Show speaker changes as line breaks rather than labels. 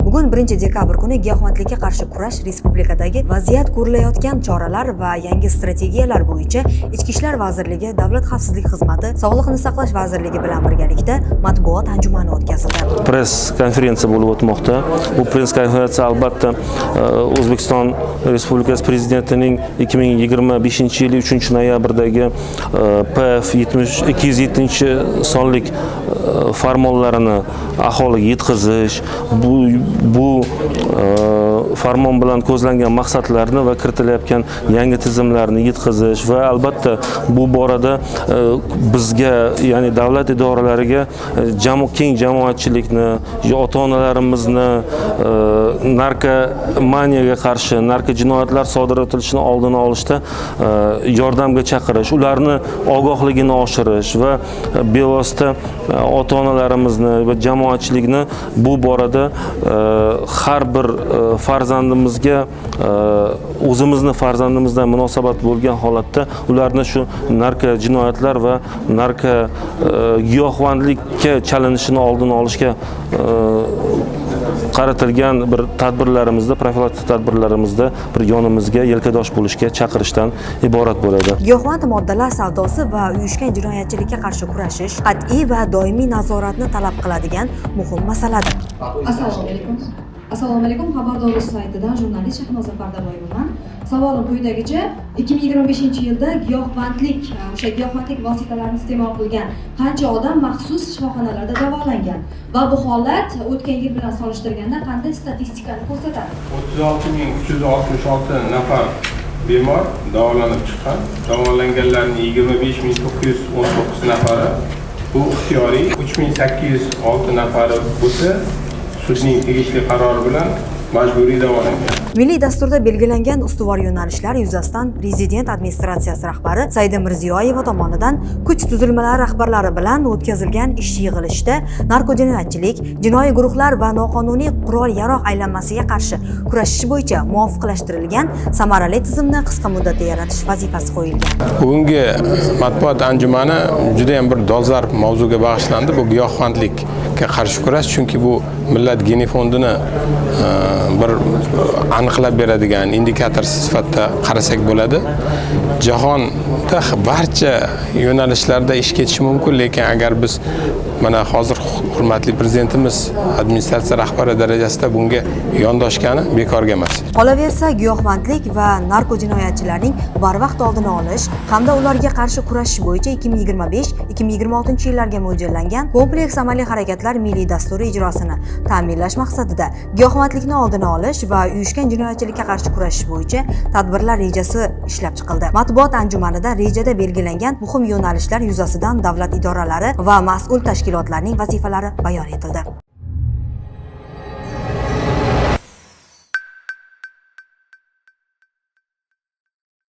Bugun 1-dekabr kuni giyohvandlikka qarshi kurash respublikadagi vaziyat, ko'rilayotgan choralar va yangi strategiyalar bo'yicha Ichki ishlar vazirligi, Davlat xavfsizlik xizmati, Sog'liqni saqlash vazirligi bilan birgalikda matbuot anjumani o'tkazildi.
Press konferensiya bo'lib o'tmoqda. Bu press konferensiya albatta O'zbekiston Respublikasi Prezidentining 2025-yil 3-noyabrdagi PF 207-sonlik farmonlarini aholiga yetkazish, bu farmon bilan ko'zlangan maqsadlarni va kiritilayotgan yangi tizimlarni yetkazish va albatta bu borada bizga, ya'ni davlat idoralariga keng jamoatchilikni, ota-onalarimizni narkomaniyaga qarshi, jinoyatlar sodir etilishini oldini olishda yordamga chaqirish, ularni ogohligini oshirish va bevosita ota-onalarimizni va jamoatchilikni bu borada har bir farzandimizga o'zimizni farzandimizdan munosabat bo'lgan holatda ularni shu jinoyatlar va giyohvandlikka chalinishini oldini olishga qaratilgan bir tadbirlarimizda, profilaktik tadbirlarimizda bir yonimizga yelkadosh bo'lishga chaqirishdan iborat bo'ladi.
Giyohvand moddalar savdosi va uyushgan jinoyatchilikka qarshi kurashish qat'iy va doimiy nazoratni talab qiladigan muhim masaladir.
Assalomu alaykum. Xabardorlik saytidan jurnalist Shahnoza Pardaboyevaman. Savolim quyidagicha: 2025-yilda giyohvandlik vositalarini iste'mol qilgan qancha odam maxsus shifoxonalarda davolangan va bu holat o'tgan yil bilan solishtirganda qanday statistikani ko'rsatadi?
36.366 nafar bemor davolanib chiqqan. Davolanganlarning 25.919 nafari bu ixtiyoriy, 3.806 nafari bo'lsa sudning tegishli qarori bilan majburiy davolangan.
Milliy dasturda belgilangan ustuvor yo'nalishlar yuzasidan Prezident administratsiyasi rahbari Saida Mirziyoyeva tomonidan kuch tuzilmalari rahbarlari bilan o'tkazilgan ish yig'ilishida narkojinoyatchilik, jinoiy guruhlar va noqonuniy qurol-yarog' aylanmasiga qarshi kurashish bo'yicha muvofiqlashtirilgan samarali tizimni qisqa muddatda yaratish vazifasi qo'yilgan.
Bugungi matbuot anjumani juda ham bir dolzarb mavzuga bag'ishlandi. Bu giyohvandlikka qarshi kurash, chunki bu millat geni fondini bir aniqlab beradigan indikator sifatida qarasak bo'ladi. Jahonda barcha yo'nalishlarda ish ketishi mumkin, lekin agar biz mana hozir hurmatli prezidentimiz administratsiya rahbari darajasida bunga yondoshgani bekorga emas.
Qolaversa, giyohvandlik va narkojinoyatchilarning barvaqt oldini olish hamda ularga qarshi kurashish bo'yicha 2025-2026 yillarga mo'ljallangan kompleks amaliy harakatlar milliy dasturi ijrosini ta'minlash maqsadida giyohvandlikni oldini olish va uyushgan jinoyatchilikka qarshi kurashish bo'yicha tadbirlar rejasi ishlab chiqildi. Matbuot anjumanida rejada belgilangan muhim yo'nalishlar yuzasidan davlat idoralari va mas'ul tashkilotlarning vazifalari bayon etildi.